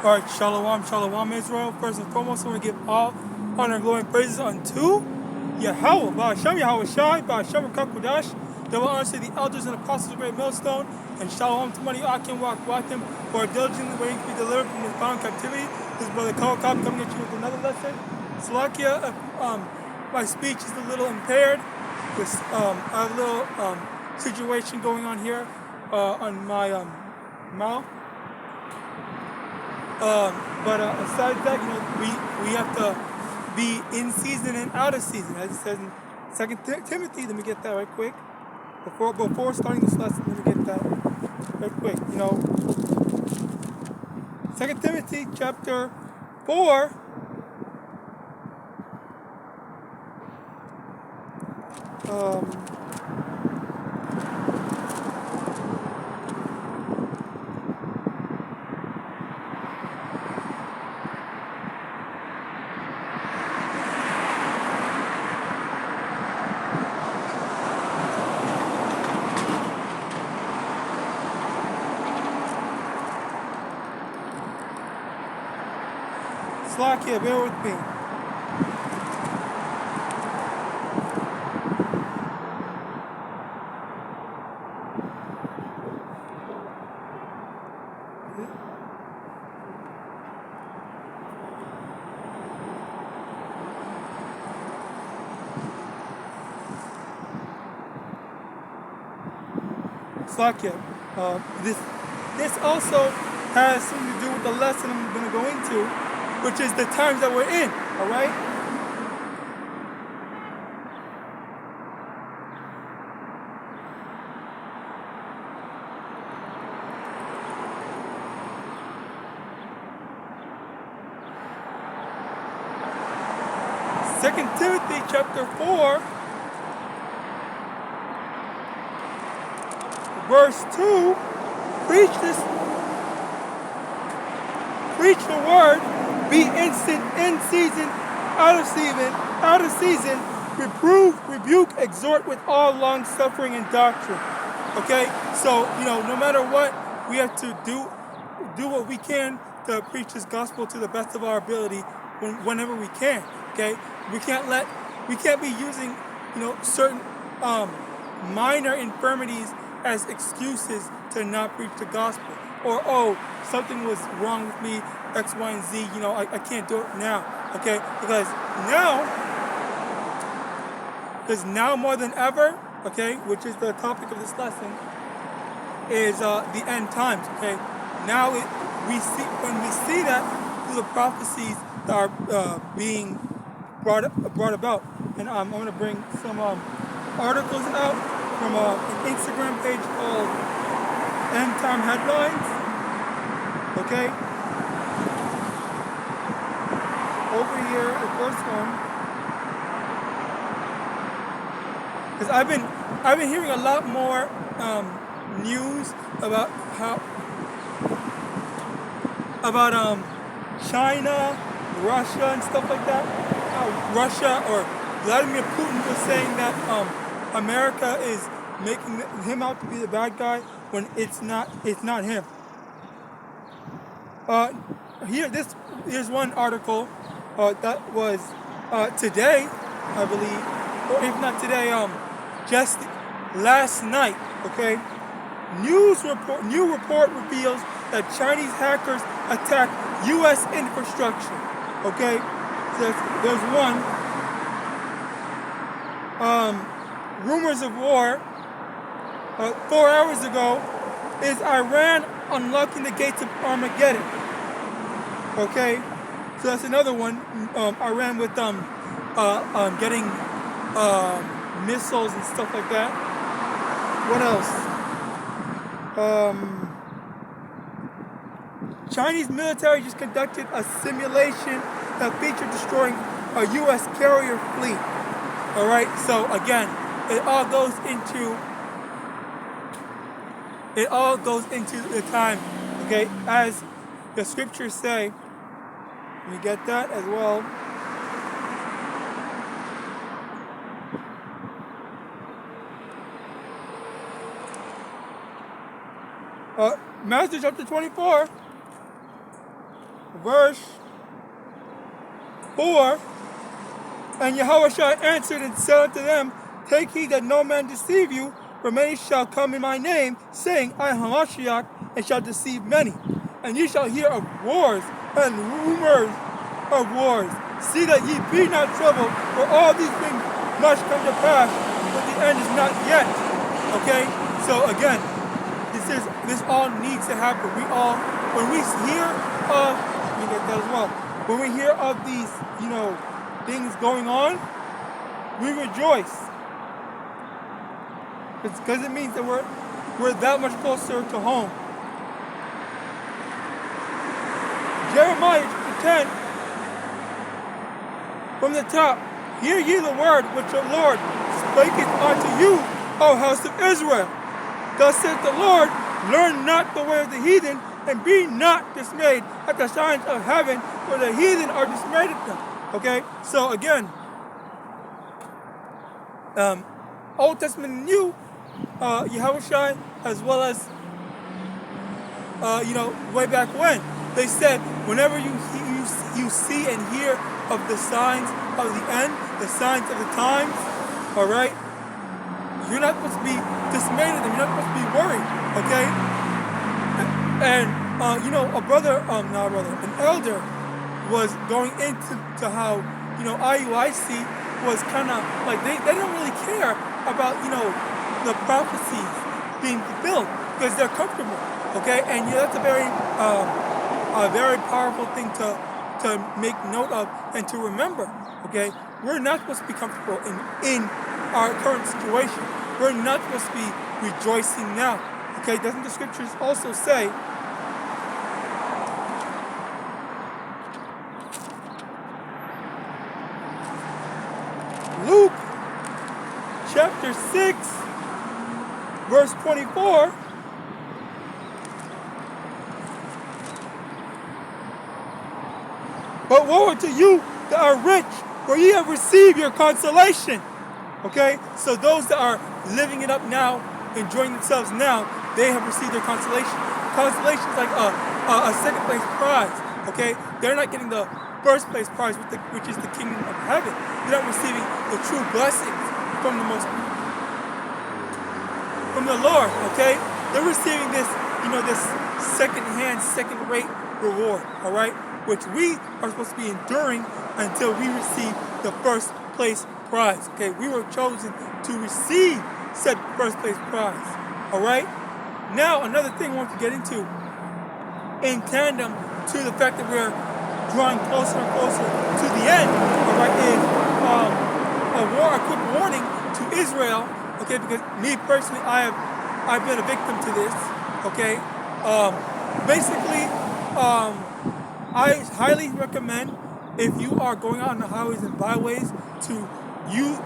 All right, shalom, shalom, Israel. First and foremost, I want to give all honor, glory, and praises unto YAHAWAH, YAHAWASHI, YAHAWASHI. Double honor to the elders and apostles of Great Millstone, and shalom to many Watem who are diligently waiting to be delivered from this bound captivity. This is Brother Kawakab coming at you with another lesson. Salakia, my speech is a little impaired. I have a little situation going on here on my mouth. But aside that, we have to be in season and out of season, as it says in 2 Timothy. Let me get that right quick. Before starting this lesson, let me get that right quick. 2 Timothy chapter 4. Slack here, bear with me. Slack here. This also has something to do with the lesson I'm going to go into, which is the times that we're in, all right? Second Timothy chapter 4, verse 2, preach the word, be instant, in season, out of season, reprove, rebuke, exhort with all long suffering and doctrine. Okay? So, no matter what, we have to do what we can to preach this gospel to the best of our ability whenever we can. Okay? We can't be using, certain minor infirmities as excuses to not preach the gospel. Or, something was wrong with me, X, Y, and Z, I can't do it now, okay? Because now more than ever, okay, which is the topic of this lesson, is the end times, okay? Now when we see that through the prophecies that are being brought about, and I'm going to bring some articles out from an Instagram page called End Time Headlines. Okay, over here, the first one, because I've been hearing a lot more news about China, Russia, and stuff like that. Russia or Vladimir Putin was saying that America is making him out to be the bad guy when it's not him. Here's one article that was today, I believe, or if not today, just last night. Okay, new report reveals that Chinese hackers attack U.S. infrastructure. Okay, so there's one. Rumors of war. 4 hours ago, is Iran unlocking the gates of Armageddon. Okay, so that's another one. Iran with getting missiles and stuff like that. What else? Chinese military just conducted a simulation that featured destroying a U.S. carrier fleet. All right, so again, it all goes into the time, okay, as the scriptures say. We get that as well. Matthew chapter 24. verse 4, and Yahawashi answered and said unto them, take heed that no man deceive you, for many shall come in my name, saying, I am Hamashiach, and shall deceive many. And ye shall hear of wars and rumors of wars. See that ye be not troubled, for all these things must come to pass, but the end is not yet. Okay? So again, this all needs to happen. When we hear of, let me get that as well. When we hear of these, things going on, we rejoice. Because it means that we're that much closer to home. Jeremiah chapter 10, from the top, hear ye the word which the Lord spaketh unto you, O house of Israel. Thus saith the Lord, learn not the way of the heathen, and be not dismayed at the signs of heaven, for the heathen are dismayed at them. Okay, so again, Old Testament and New, Yahawashi, as well as, way back when, they said, whenever you see and hear of the signs of the end, the signs of the times, all right, you're not supposed to be dismayed at them. You're not supposed to be worried, okay? And, an elder was going into how, IUIC was kind of like, they don't really care about, the prophecies being fulfilled because they're comfortable, okay? And that's a very powerful thing to make note of and to remember, okay? We're not supposed to be comfortable in our current situation. We're not supposed to be rejoicing now, okay? Doesn't the scriptures also say, Luke chapter 6, verse 24, but woe unto you that are rich, for ye have received your consolation. Okay? So those that are living it up now, enjoying themselves now, they have received their consolation. Consolation is like a second place prize. Okay? They're not getting the first place prize, which is the kingdom of heaven. They're not receiving the true blessings from the Lord. Okay? They're receiving this, this second-hand, second-rate reward. All right? Which we are supposed to be enduring until we receive the first place prize. Okay, we were chosen to receive said first place prize. All right. Now, another thing I want to get into, in tandem to the fact that we're drawing closer and closer to the end. All right, is a quick warning to Israel. Okay, because me personally, I've been a victim to this. Okay, basically. I highly recommend, if you are going out on the highways and byways, to use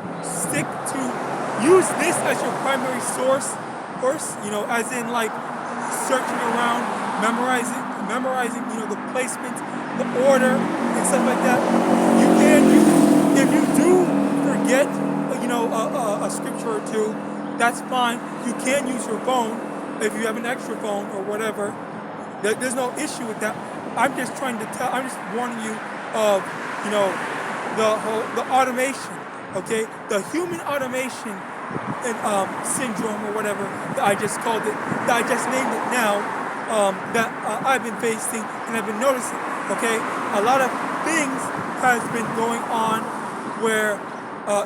this as your primary source, as in like searching around, memorizing, the placement, the order, and stuff like that. You can use, if you do forget, a scripture or two, that's fine. You can use your phone if you have an extra phone or whatever. There's no issue with that. I'm just warning you of, the automation, okay? The human automation and syndrome or whatever that I just called it, that I just named it now, that I've been facing and I've been noticing, okay? A lot of things has been going on where,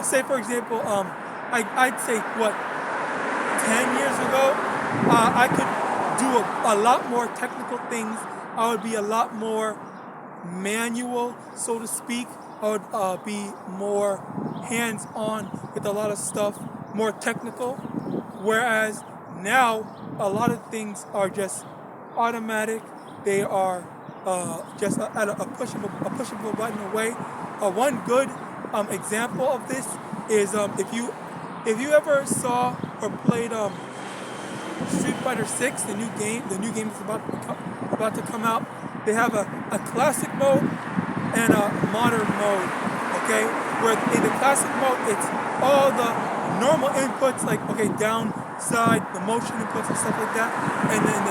say for example, I'd say 10 years ago, I could do a lot more technical things. I would be a lot more manual, so to speak. I would be more hands-on with a lot of stuff, more technical. Whereas now, a lot of things are just automatic. They are just at a push of a button away. One good example of this is if you ever saw or played Street Fighter 6, the new game is about to come out. They have a classic mode and a modern mode, okay? Where in the classic mode, it's all the normal inputs, like, okay, down, side, the motion inputs and stuff like that. And then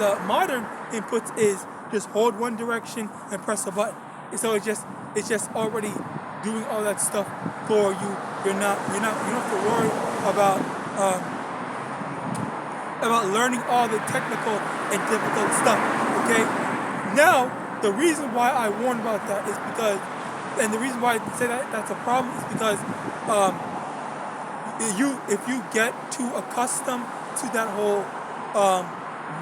the modern inputs is just hold one direction and press a button. And so it's just already doing all that stuff for you. You don't have to worry about learning all the technical and difficult stuff. Okay? Now, the reason why I warn about that is because, and the reason why I say that that's a problem is because if you get too accustomed to that whole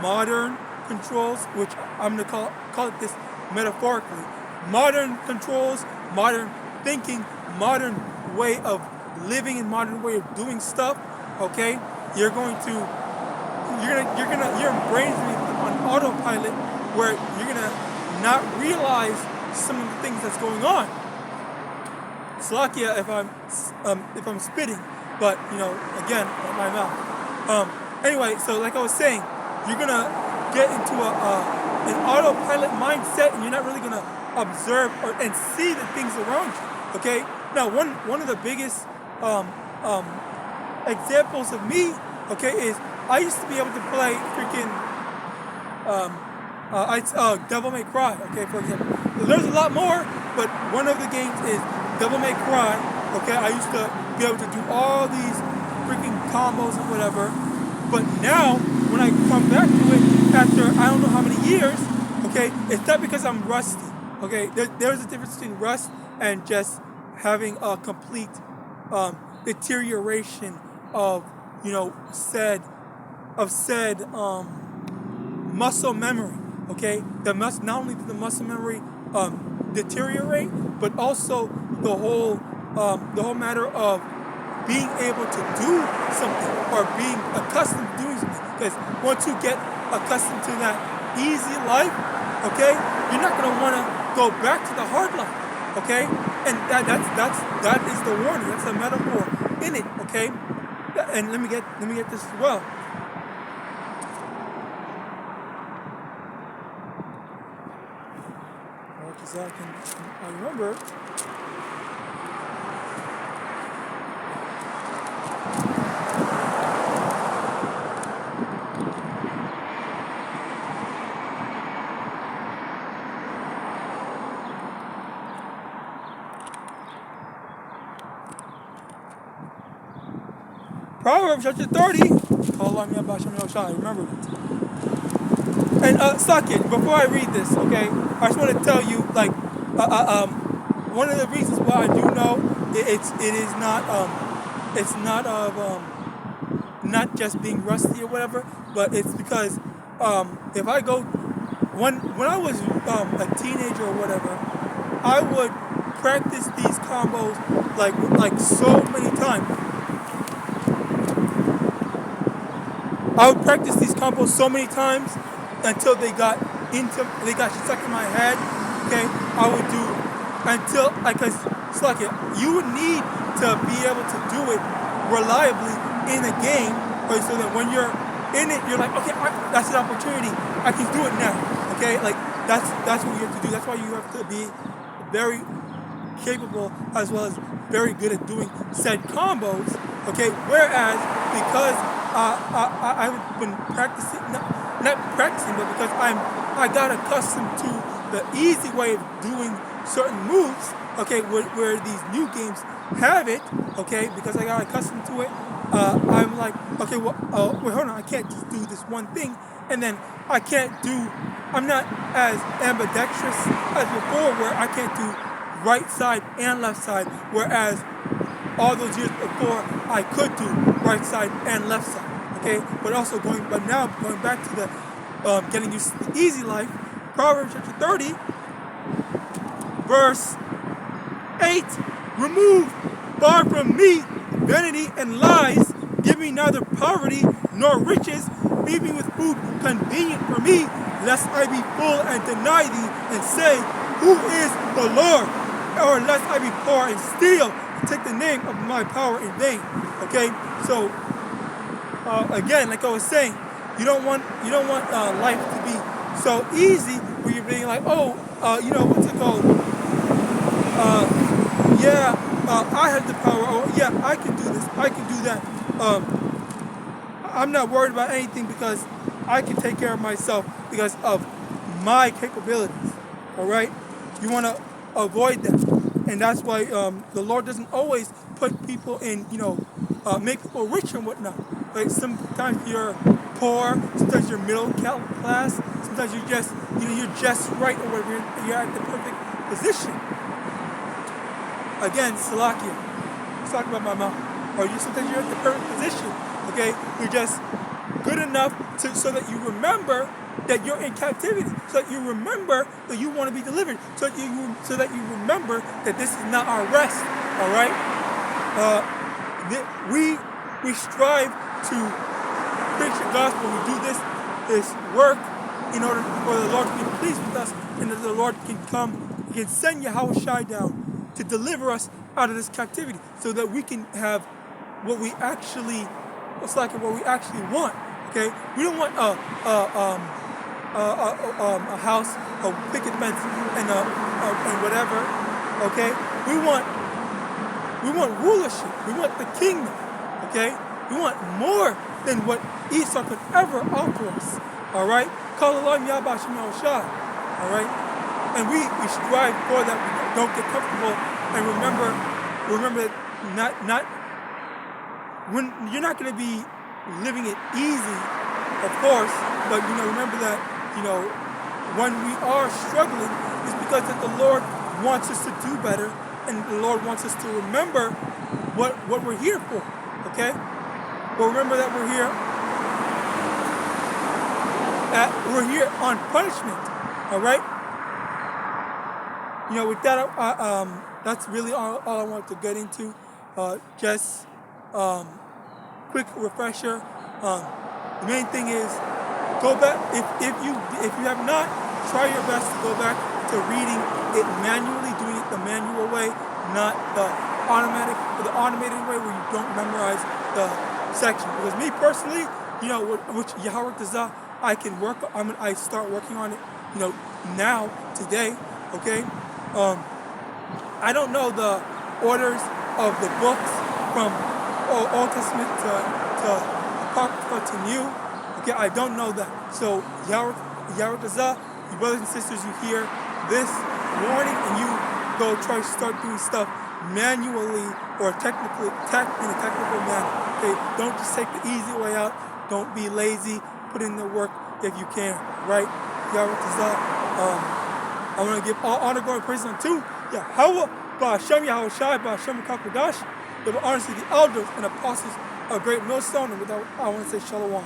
modern controls, which I'm going to call it this metaphorically, modern controls, modern thinking, modern way of living, and modern way of doing stuff, okay, your brain's gonna be on autopilot, where you're gonna not realize some of the things that's going on. Slakia if I'm spitting, but again, my mouth. Anyway, so like I was saying, you're gonna get into an autopilot mindset, and you're not really gonna observe and see the things around you. Okay. Now, one of the biggest examples of me, okay, is I used to be able to play freaking Devil May Cry. Okay, for example. There's a lot more, but one of the games is Devil May Cry. Okay, I used to be able to do all these freaking combos and whatever. But now, when I come back to it after I don't know how many years, okay, it's not because I'm rusty. Okay, there's a difference between rust and just having a complete deterioration of said muscle memory. Okay, not only did the muscle memory deteriorate, but also the whole matter of being able to do something, or being accustomed to doing something. Because once you get accustomed to that easy life, okay, you're not gonna want to go back to the hard life. Okay, and that is the warning. That's a metaphor in it. Okay, and let me get this as well. Because I remember. Proverbs chapter 30. Remember it. And Sakit, before I read this, okay, I just want to tell you, like, one of the reasons why I do know it's not just being rusty or whatever, but it's because if I go when I was a teenager or whatever, I would practice these combos like so many times. I would practice these combos so many times until they got stuck in my head. Okay, I would do until because it's like you would need to be able to do it reliably in a game, right? So that when you're in it, you're like, okay, that's an opportunity. I can do it now. Okay, like that's what you have to do. That's why you have to be very capable as well as very good at doing said combos. Okay, whereas because I've been practicing, not practicing, but because I got accustomed to the easy way of doing certain moves, okay, where these new games have it, okay, because I got accustomed to it, I'm like, okay, well, wait, hold on, I can't just do this one thing, and then I'm not as ambidextrous as before, where I can't do right side and left side, whereas all those years before, I could do right side and left side. Okay, but now going back to the getting used to the easy life. Proverbs chapter 30, verse 8: remove far from me vanity and lies. Give me neither poverty nor riches. Feed me with food convenient for me, lest I be full and deny thee, and say, who is the Lord? Or lest I be poor and steal, and take the name of my power in vain. Okay, so again, like I was saying, you don't want life to be so easy where you're being like, what's it called? I have the power. Or yeah, I can do this. I can do that. I'm not worried about anything because I can take care of myself because of my capabilities. All right, you want to avoid that, and that's why the Lord doesn't always put people in, make people rich and whatnot. Like sometimes you're poor, sometimes you're middle class, sometimes you're just, you're just right, or whatever. You're at the perfect position. Again, Salakia. Let's talk about my mom. Or sometimes you're at the perfect position. Okay, you're just good enough so that you remember that you're in captivity, so that you remember that you want to be delivered, so that you remember that this is not our rest. All right, we strive to preach the gospel. We do this work in order for the Lord to be pleased with us, and that the Lord can come, can send YAHAWASHI down to deliver us out of this captivity, so that we can have what we actually, what we actually want. Okay, we don't want a house, a picket fence, and whatever. Okay, we want rulership. We want the kingdom. Okay, we want more than what Esau could ever offer us. All right, call Allah Yahweh Shemel. All right, and we strive for that. We don't get comfortable, and remember that not when you're not going to be living it easy, of course, but remember that when we are struggling, it's because that the Lord wants us to do better, and the Lord wants us to remember what we're here for. Okay, well, remember that we're here on punishment. All right. With that, that's really all I wanted to get into. Just quick refresher. The main thing is, go back if you have not, try your best to go back to reading it manually, doing it the manual way, not the automated way where you don't memorize the section. Because me personally, which Yahawadah I start working on it, now today. Okay, I don't know the orders of the books from Old Testament to Apocrypha to New. Okay, I don't know that. So Yahawadah, you brothers and sisters, you hear this warning and you go try to start doing stuff manually or in a technical manner. Okay, don't just take the easy way out. Don't be lazy. Put in the work if you can. Right? Yahawadah. I want to give all honor, glory, and praise unto Yahawah, Ba'ashem Yahawashi, Ba'ashem Kakadash. Give honor to the elders and apostles of Great Millstone, and with that, I want to say Shalom.